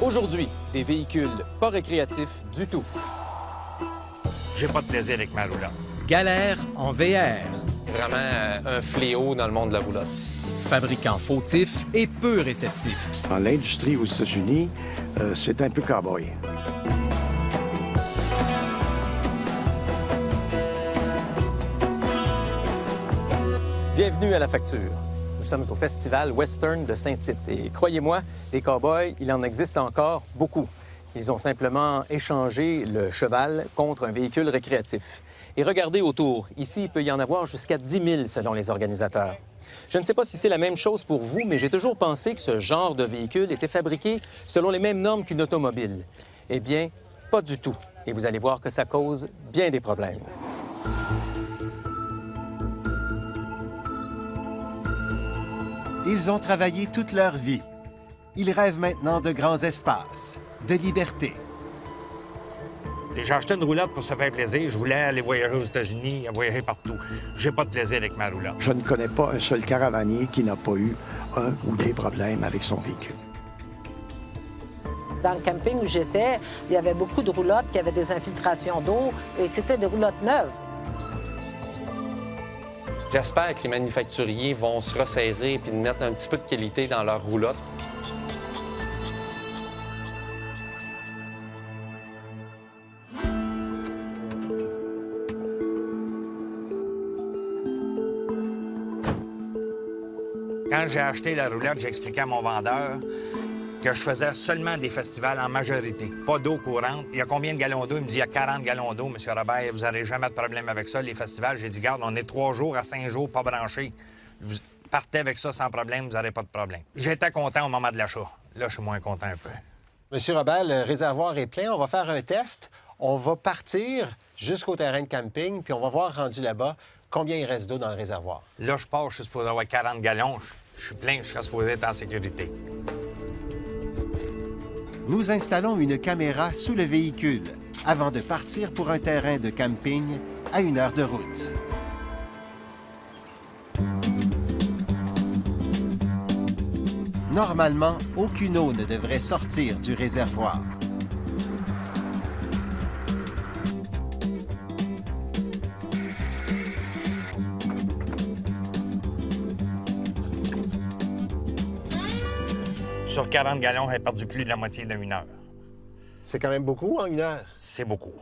Aujourd'hui, des véhicules pas récréatifs du tout. J'ai pas de plaisir avec ma roulotte. Galère en VR. Vraiment un fléau dans le monde de la roulotte. Fabricant fautif et peu réceptif. Dans l'industrie aux États-Unis, c'est un peu cow-boy. Bienvenue à La Facture. Nous sommes au Festival Western de Saint-Tite. Et croyez-moi, les cow-boys, il en existe encore beaucoup. Ils ont simplement échangé le cheval contre un véhicule récréatif. Et regardez autour. Ici, il peut y en avoir jusqu'à 10 000 selon les organisateurs. Je ne sais pas si c'est la même chose pour vous, mais j'ai toujours pensé que ce genre de véhicule était fabriqué selon les mêmes normes qu'une automobile. Eh bien, pas du tout. Et vous allez voir que ça cause bien des problèmes. Ils ont travaillé toute leur vie. Ils rêvent maintenant de grands espaces, de liberté. J'ai acheté une roulotte pour se faire plaisir. Je voulais aller voyager aux États-Unis, voyager partout. J'ai pas de plaisir avec ma roulotte. Je ne connais pas un seul caravanier qui n'a pas eu un ou des problèmes avec son véhicule. Dans le camping où j'étais, il y avait beaucoup de roulottes qui avaient des infiltrations d'eau et c'était des roulottes neuves. J'espère que les manufacturiers vont se ressaisir et mettre un petit peu de qualité dans leur roulotte. Quand j'ai acheté la roulotte, j'ai expliqué à mon vendeur que je faisais seulement des festivals en majorité. Pas d'eau courante. Il y a combien de gallons d'eau? Il me dit, il y a 40 gallons d'eau, M. Robert. Vous n'aurez jamais de problème avec ça, les festivals. J'ai dit, garde, on est 3 jours à 5 jours pas branchés. Vous partez avec ça sans problème, vous n'aurez pas de problème. J'étais content au moment de l'achat. Là, je suis moins content un peu. Monsieur Robert, le réservoir est plein. On va faire un test. On va partir jusqu'au terrain de camping, puis on va voir, rendu là-bas, combien il reste d'eau dans le réservoir. Là, je pars, je suis supposé avoir 40 gallons. Je suis plein, je serai supposé être en sécurité. Nous installons une caméra sous le véhicule avant de partir pour un terrain de camping à 1 heure de route. Normalement, aucune eau ne devrait sortir du réservoir. Sur 40 gallons, j'ai perdu plus de la moitié d'1 heure. C'est quand même beaucoup en 1 heure. C'est beaucoup.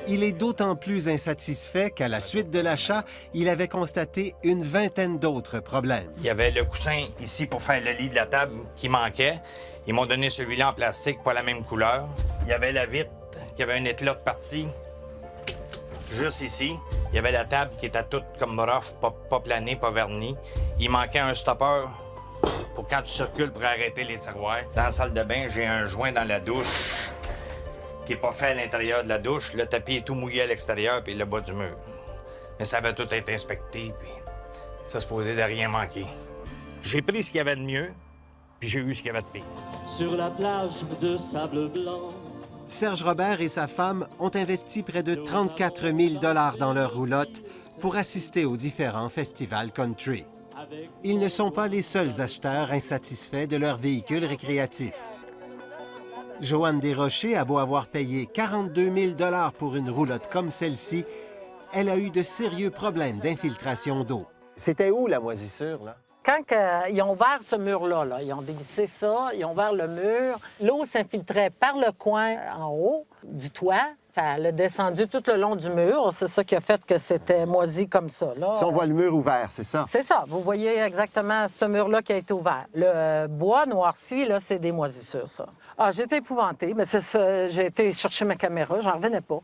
Il est d'autant plus insatisfait qu'à la suite de l'achat, il avait constaté une vingtaine d'autres problèmes. Il y avait le coussin ici pour faire le lit de la table qui manquait. Ils m'ont donné celui-là en plastique, pas la même couleur. Il y avait la vitre qui avait un éclat de partie juste ici. Il y avait la table qui était toute comme rough, pas planée, pas vernie. Il manquait un stopper pour quand tu circules pour arrêter les tiroirs. Dans la salle de bain, j'ai un joint dans la douche qui n'est pas fait à l'intérieur de la douche. Le tapis est tout mouillé à l'extérieur puis le bas du mur. Mais ça avait tout été inspecté, puis ça se posait de rien manquer. J'ai pris ce qu'il y avait de mieux, puis j'ai eu ce qu'il y avait de pire. Sur la plage de sable blanc. Serge Robert et sa femme ont investi près de 34 000 $ dans leur roulotte pour assister aux différents festivals country. Ils ne sont pas les seuls acheteurs insatisfaits de leurs véhicules récréatifs. Joanne Desrochers a beau avoir payé 42 000 $ pour une roulotte comme celle-ci, elle a eu de sérieux problèmes d'infiltration d'eau. C'était où la moisissure, là? Quand ils ont ouvert ce mur-là, ils ont dévissé ça, ils ont ouvert le mur, l'eau s'infiltrait par le coin en haut du toit. Ça a descendu tout le long du mur. C'est ça qui a fait que c'était moisi comme ça. Là. Si on voit le mur ouvert, c'est ça? C'est ça. Vous voyez exactement ce mur-là qui a été ouvert. Le bois noirci, là, c'est des moisissures, ça. Ah, j'ai été épouvantée, mais c'est ça. J'ai été chercher ma caméra, j'en revenais pas.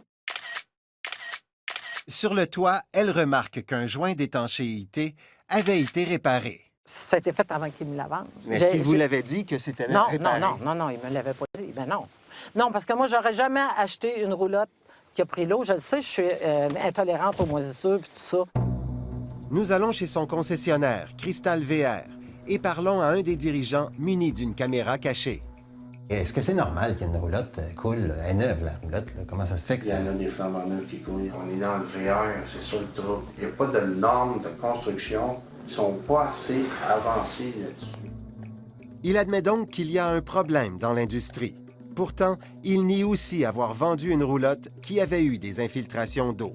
Sur le toit, elle remarque qu'un joint d'étanchéité avait été réparé. Ça a été fait avant qu'il me la vende. Mais est-ce qu'il vous l'avait dit que c'était réparé? Non, il me l'avait pas dit. Ben non. Non, parce que moi, j'aurais jamais acheté une roulotte qui a pris l'eau. Je le sais, je suis intolérante aux moisissures et tout ça. Nous allons chez son concessionnaire, Cristal VR, et parlons à un des dirigeants muni d'une caméra cachée. Est-ce que c'est normal qu'une roulotte coule? Elle est neuve, la roulotte. Là. Comment ça se fait que ça... Il y en a des flambants neufs qui coulent. On est dans le VR, c'est ça le truc. Il n'y a pas de normes de construction. Ils ne sont pas assez avancés là-dessus. Il admet donc qu'il y a un problème dans l'industrie. Pourtant, il nie aussi avoir vendu une roulotte qui avait eu des infiltrations d'eau.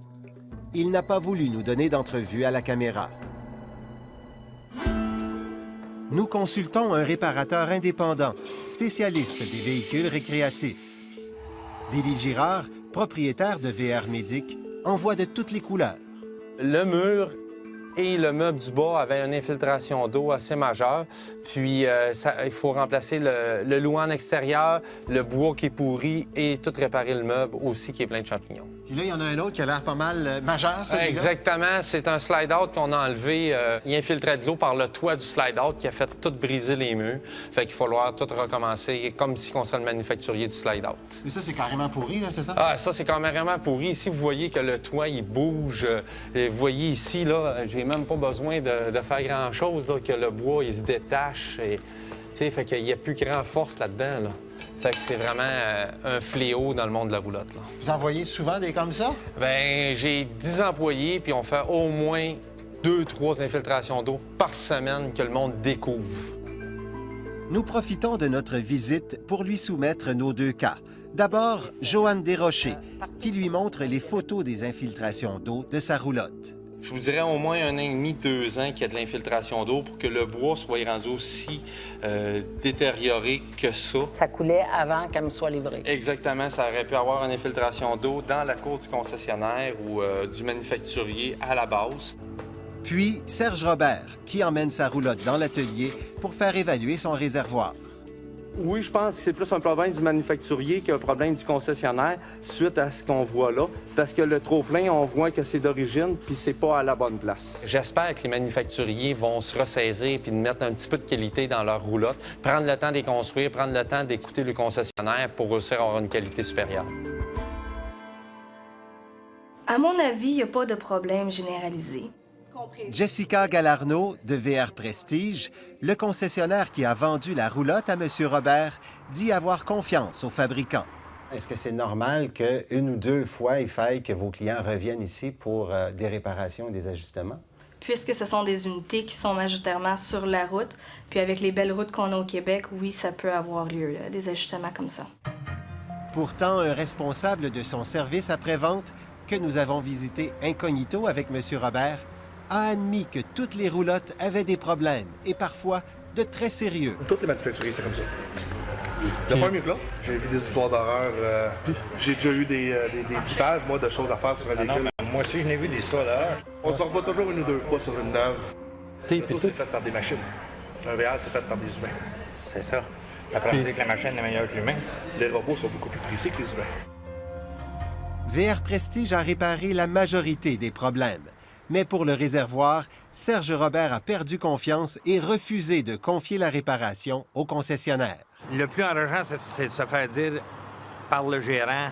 Il n'a pas voulu nous donner d'entrevue à la caméra. Nous consultons un réparateur indépendant, spécialiste des véhicules récréatifs. Billy Girard, propriétaire de VR Medic, en voit de toutes les couleurs. Le mur et le meuble du bas avaient une infiltration d'eau assez majeure. Puis, il faut remplacer le louan extérieur, le bois qui est pourri et tout réparer le meuble aussi qui est plein de champignons. Puis là, il y en a un autre qui a l'air pas mal majeur, celui-là. Exactement. C'est un slide-out qu'on a enlevé. Il infiltrait de l'eau par le toit du slide-out qui a fait tout briser les murs. Fait qu'il va falloir tout recommencer comme si on serait le manufacturier du slide-out. Mais ça, c'est carrément pourri, là, c'est ça? Ah, ça, c'est carrément pourri. Ici, vous voyez que le toit, il bouge. Et vous voyez ici, là, j'ai même pas besoin de faire grand-chose, là, que le bois, il se détache. Et, fait qu'il n'y a plus grand force là-dedans, là. Fait que c'est vraiment un fléau dans le monde de la roulotte, là. Vous en voyez souvent des comme ça? Bien, j'ai 10 employés, puis on fait au moins 2-3 infiltrations d'eau par semaine que le monde découvre. Nous profitons de notre visite pour lui soumettre nos deux cas. D'abord, Joanne Desrochers, qui lui montre les photos des infiltrations d'eau de sa roulotte. Je vous dirais au moins 1 an et demi, 2 ans qu'il y a de l'infiltration d'eau pour que le bois soit rendu aussi détérioré que ça. Ça coulait avant qu'elle me soit livrée. Exactement, ça aurait pu avoir une infiltration d'eau dans la cour du concessionnaire ou du manufacturier à la base. Puis Serge Robert, qui emmène sa roulotte dans l'atelier pour faire évaluer son réservoir. Oui, je pense que c'est plus un problème du manufacturier qu'un problème du concessionnaire suite à ce qu'on voit là. Parce que le trop-plein, on voit que c'est d'origine puis c'est pas à la bonne place. J'espère que les manufacturiers vont se ressaisir puis de mettre un petit peu de qualité dans leur roulotte, prendre le temps de les construire, prendre le temps d'écouter le concessionnaire pour réussir à avoir une qualité supérieure. À mon avis, il n'y a pas de problème généralisé. Jessica Galarno, de VR Prestige, le concessionnaire qui a vendu la roulotte à M. Robert, dit avoir confiance aux fabricants. Est-ce que c'est normal qu'une ou 2 fois, il faille que vos clients reviennent ici pour des réparations et des ajustements? Puisque ce sont des unités qui sont majoritairement sur la route, puis avec les belles routes qu'on a au Québec, oui, ça peut avoir lieu, là, des ajustements comme ça. Pourtant, un responsable de son service après-vente, que nous avons visité incognito avec M. Robert, a admis que toutes les roulottes avaient des problèmes, et parfois de très sérieux. Toutes les manufacturiers, c'est comme ça. Il n'y a pas mieux que là. J'ai vu des histoires d'horreur. J'ai déjà eu des 10 pages, moi, de choses à faire sur un véhicule. Moi aussi, je n'ai vu des histoires d'horreur. On se revoit toujours 1 ou 2 fois sur une neuve. Tout c'est fait par des machines. Un VR, c'est fait par des humains. C'est ça. T'apprends à dire que la machine est meilleure que l'humain. Les robots sont beaucoup plus précis que les humains. VR Prestige a réparé la majorité des problèmes. Mais pour le réservoir, Serge Robert a perdu confiance et refusé de confier la réparation au concessionnaire. Le plus enrageant, c'est de se faire dire par le gérant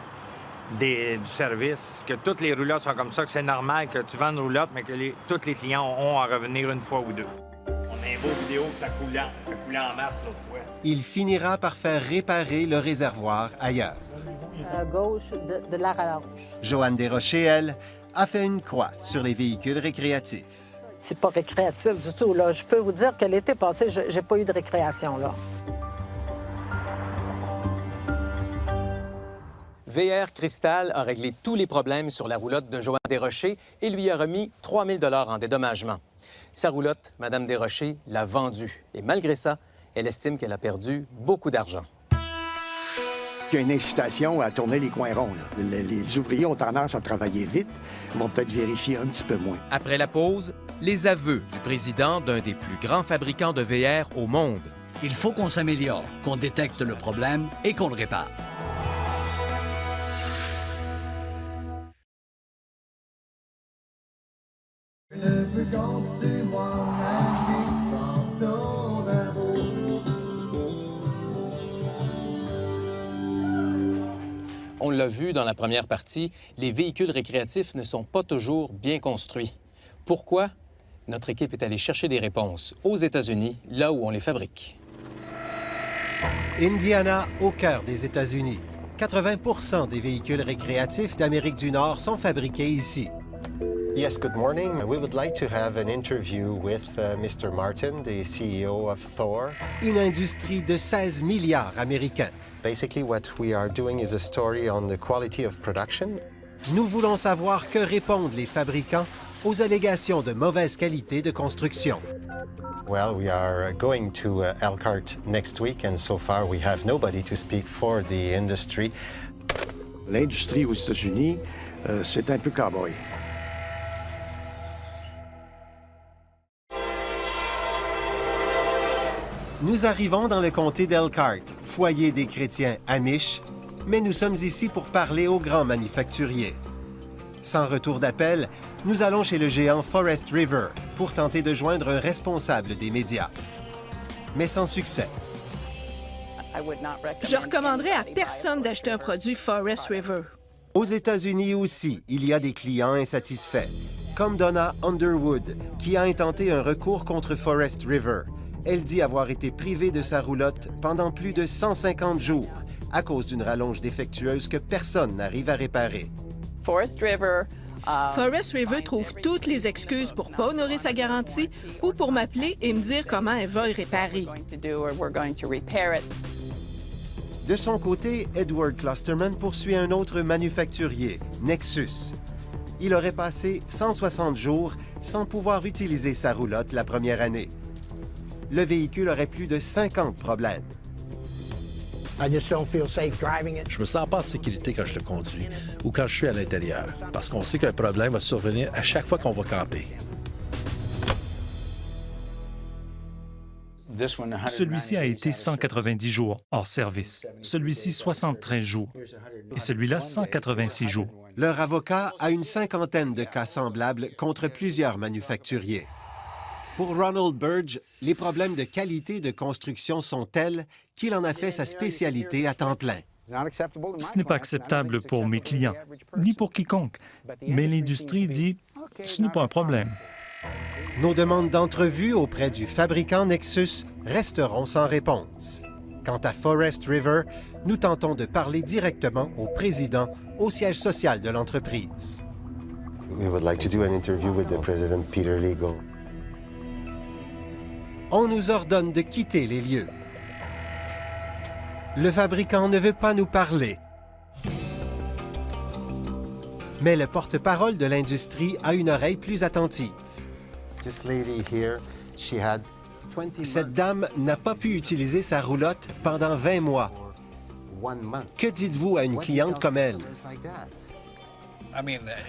du service que toutes les roulottes sont comme ça, que c'est normal que tu vends une roulotte, mais que tous les clients ont à revenir 1 fois ou 2. On a un beau vidéo que ça coulait en masse l'autre fois. Il finira par faire réparer le réservoir ailleurs. À gauche de la rallonge. Joanne Desrochers, elle, a fait une croix sur les véhicules récréatifs. C'est pas récréatif du tout, là. Je peux vous dire que l'été passé, j'ai pas eu de récréation, là. VR Cristal a réglé tous les problèmes sur la roulotte de Joanne Desrochers et lui a remis 3 000 $ en dédommagement. Sa roulotte, Mme Desrochers, l'a vendue. Et malgré ça, elle estime qu'elle a perdu beaucoup d'argent. Il y a une incitation à tourner les coins ronds. Là. Les ouvriers ont tendance à travailler vite. Ils vont peut-être vérifier un petit peu moins. Après la pause, les aveux du président d'un des plus grands fabricants de VR au monde. Il faut qu'on s'améliore, qu'on détecte le problème et qu'on le répare. On l'a vu dans la première partie, les véhicules récréatifs ne sont pas toujours bien construits. Pourquoi? Notre équipe est allée chercher des réponses aux États-Unis, là où on les fabrique. Indiana, au cœur des États-Unis. 80 des véhicules récréatifs d'Amérique du Nord sont fabriqués ici. Yes, good morning. We would like to have an interview with Mr. Martin, the CEO of Thor. Une industrie de 16 milliards américains. Basically, what we are doing is a story on the quality of production. Nous voulons savoir que répondent les fabricants aux allégations de mauvaise qualité de construction. Well, we are going to Elkhart next week, and so far we have nobody to speak for the industry. L'industrie aux États-Unis, c'est un peu cow-boy. Nous arrivons dans le comté d'Elkhart, foyer des chrétiens Amish, mais nous sommes ici pour parler aux grands manufacturiers. Sans retour d'appel, nous allons chez le géant Forest River pour tenter de joindre un responsable des médias. Mais sans succès. Je recommanderais à personne d'acheter un produit Forest River. Aux États-Unis aussi, il y a des clients insatisfaits, comme Donna Underwood, qui a intenté un recours contre Forest River. Elle dit avoir été privée de sa roulotte pendant plus de 150 jours à cause d'une rallonge défectueuse que personne n'arrive à réparer. Forest River trouve toutes les excuses pour ne pas honorer sa garantie ou pour m'appeler et me dire comment elle va le réparer. De son côté, Edward Clusterman poursuit un autre manufacturier, Nexus. Il aurait passé 160 jours sans pouvoir utiliser sa roulotte la première année. Le véhicule aurait plus de 50 problèmes. Je me sens pas en sécurité quand je le conduis ou quand je suis à l'intérieur, parce qu'on sait qu'un problème va survenir à chaque fois qu'on va camper. Celui-ci a été 190 jours hors service, celui-ci 73 jours et celui-là 186 jours. Leur avocat a une cinquantaine de cas semblables contre plusieurs manufacturiers. Pour Ronald Burge, les problèmes de qualité de construction sont tels qu'il en a fait sa spécialité à temps plein. Ce n'est pas acceptable pour mes clients, ni pour quiconque, mais l'industrie dit « ce n'est pas un problème ». Nos demandes d'entrevue auprès du fabricant Nexus resteront sans réponse. Quant à Forest River, nous tentons de parler directement au président au siège social de l'entreprise. We would like to do an interview with the president, Peter Legal. On nous ordonne de quitter les lieux. Le fabricant ne veut pas nous parler. Mais le porte-parole de l'industrie a une oreille plus attentive. Cette dame n'a pas pu utiliser sa roulotte pendant 20 mois. Que dites-vous à une cliente comme elle?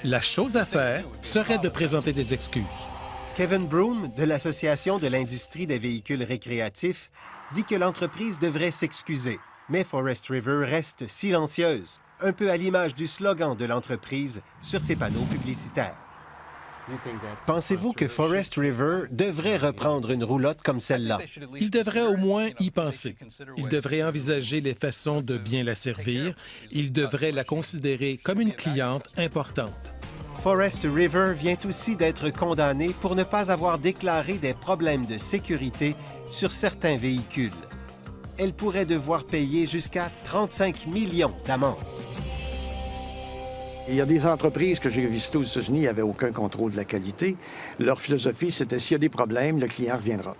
La chose à faire serait de présenter des excuses. Kevin Broom, de l'Association de l'industrie des véhicules récréatifs, dit que l'entreprise devrait s'excuser. Mais Forest River reste silencieuse, un peu à l'image du slogan de l'entreprise sur ses panneaux publicitaires. Pensez-vous que Forest River devrait reprendre une roulotte comme celle-là? Il devrait au moins y penser. Il devrait envisager les façons de bien la servir. Il devrait la considérer comme une cliente importante. Forest River vient aussi d'être condamné pour ne pas avoir déclaré des problèmes de sécurité sur certains véhicules. Elle pourrait devoir payer jusqu'à 35 millions d'amende. Il y a des entreprises que j'ai visitées aux États-Unis, il n'y avait aucun contrôle de la qualité. Leur philosophie, c'était s'il y a des problèmes, le client reviendra.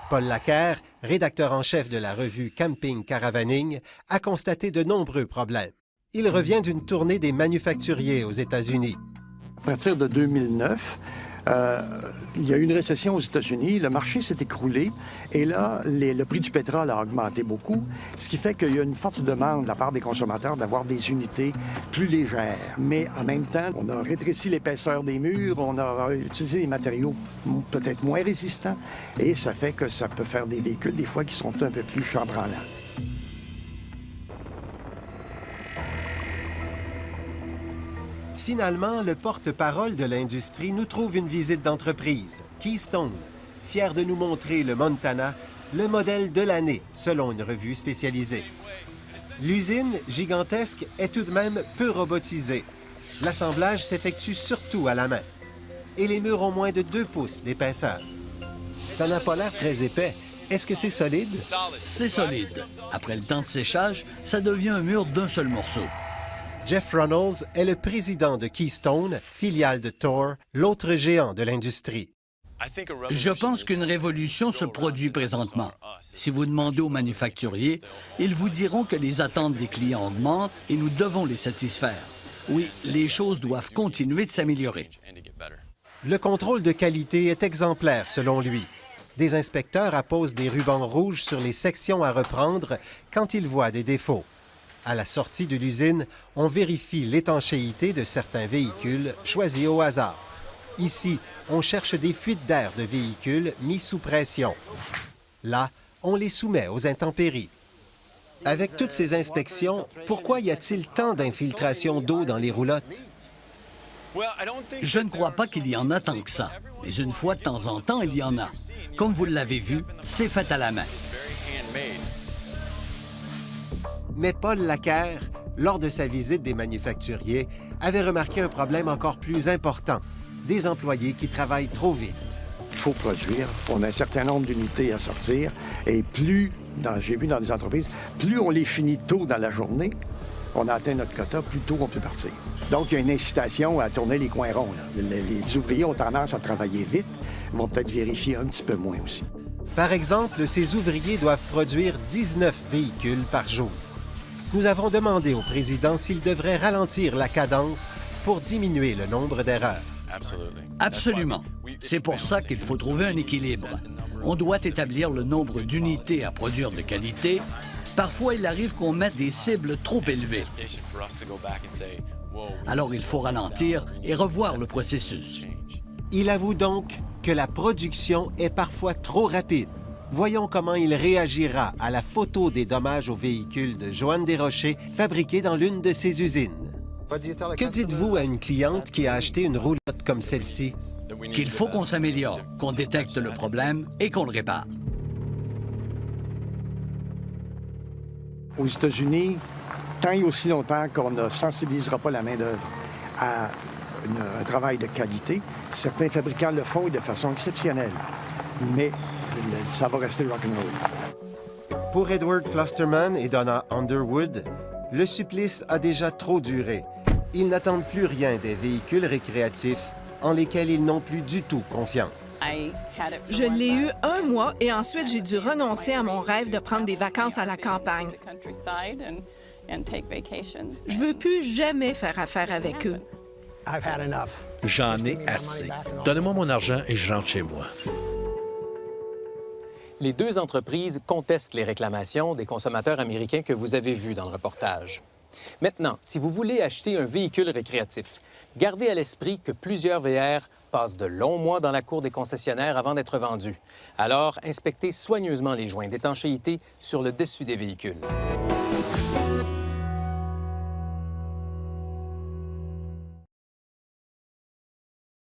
Paul Laquer, rédacteur en chef de la revue Camping Caravaning, a constaté de nombreux problèmes. Il revient d'une tournée des manufacturiers aux États-Unis. À partir de 2009, il y a eu une récession aux États-Unis, le marché s'est écroulé et là, le prix du pétrole a augmenté beaucoup, ce qui fait qu'il y a une forte demande de la part des consommateurs d'avoir des unités plus légères. Mais en même temps, on a rétréci l'épaisseur des murs, on a utilisé des matériaux peut-être moins résistants et ça fait que ça peut faire des véhicules des fois qui sont un peu plus chambranlants. Finalement, le porte-parole de l'industrie nous trouve une visite d'entreprise, Keystone, fier de nous montrer le Montana, le modèle de l'année, selon une revue spécialisée. L'usine, gigantesque, est tout de même peu robotisée. L'assemblage s'effectue surtout à la main. Et les murs ont moins de 2 pouces d'épaisseur. Ça n'a pas l'air très épais. Est-ce que c'est solide? C'est solide. Après le temps de séchage, ça devient un mur d'un seul morceau. Jeff Runnels est le président de Keystone, filiale de Thor, l'autre géant de l'industrie. Je pense qu'une révolution se produit présentement. Si vous demandez aux manufacturiers, ils vous diront que les attentes des clients augmentent et nous devons les satisfaire. Oui, les choses doivent continuer de s'améliorer. Le contrôle de qualité est exemplaire, selon lui. Des inspecteurs apposent des rubans rouges sur les sections à reprendre quand ils voient des défauts. À la sortie de l'usine, on vérifie l'étanchéité de certains véhicules choisis au hasard. Ici, on cherche des fuites d'air de véhicules mis sous pression. Là, on les soumet aux intempéries. Avec toutes ces inspections, pourquoi y a-t-il tant d'infiltration d'eau dans les roulottes? Je ne crois pas qu'il y en a tant que ça. Mais une fois de temps en temps, il y en a. Comme vous l'avez vu, c'est fait à la main. Mais Paul Laquerre, lors de sa visite des manufacturiers, avait remarqué un problème encore plus important. Des employés qui travaillent trop vite. Il faut produire. On a un certain nombre d'unités à sortir. Et j'ai vu dans des entreprises, plus on les finit tôt dans la journée, on a atteint notre quota, plus tôt on peut partir. Donc, il y a une incitation à tourner les coins ronds. Les ouvriers ont tendance à travailler vite. Ils vont peut-être vérifier un petit peu moins aussi. Par exemple, ces ouvriers doivent produire 19 véhicules par jour. Nous avons demandé au président s'il devrait ralentir la cadence pour diminuer le nombre d'erreurs. Absolument. C'est pour ça qu'il faut trouver un équilibre. On doit établir le nombre d'unités à produire de qualité. Parfois, il arrive qu'on mette des cibles trop élevées. Alors, il faut ralentir et revoir le processus. Il avoue donc que la production est parfois trop rapide. Voyons comment il réagira à la photo des dommages aux véhicules de Joanne Desrochers fabriqués dans l'une de ses usines. Que dites-vous à une cliente qui a acheté une roulotte comme celle-ci? Qu'il faut qu'on s'améliore, qu'on détecte le problème et qu'on le répare. Aux États-Unis, tant et aussi longtemps qu'on ne sensibilisera pas la main-d'œuvre à un travail de qualité, certains fabricants le font de façon exceptionnelle. Mais ça va rester rock'n'roll. Pour Edward Clusterman et Donna Underwood, le supplice a déjà trop duré. Ils n'attendent plus rien des véhicules récréatifs en lesquels ils n'ont plus du tout confiance. Je l'ai eu 1 mois et ensuite j'ai dû renoncer à mon rêve de prendre des vacances à la campagne. Je veux plus jamais faire affaire avec eux. J'en ai assez. Donnez-moi mon argent et je rentre chez moi. Les deux entreprises contestent les réclamations des consommateurs américains que vous avez vus dans le reportage. Maintenant, si vous voulez acheter un véhicule récréatif, gardez à l'esprit que plusieurs VR passent de longs mois dans la cour des concessionnaires avant d'être vendus. Alors, inspectez soigneusement les joints d'étanchéité sur le dessus des véhicules.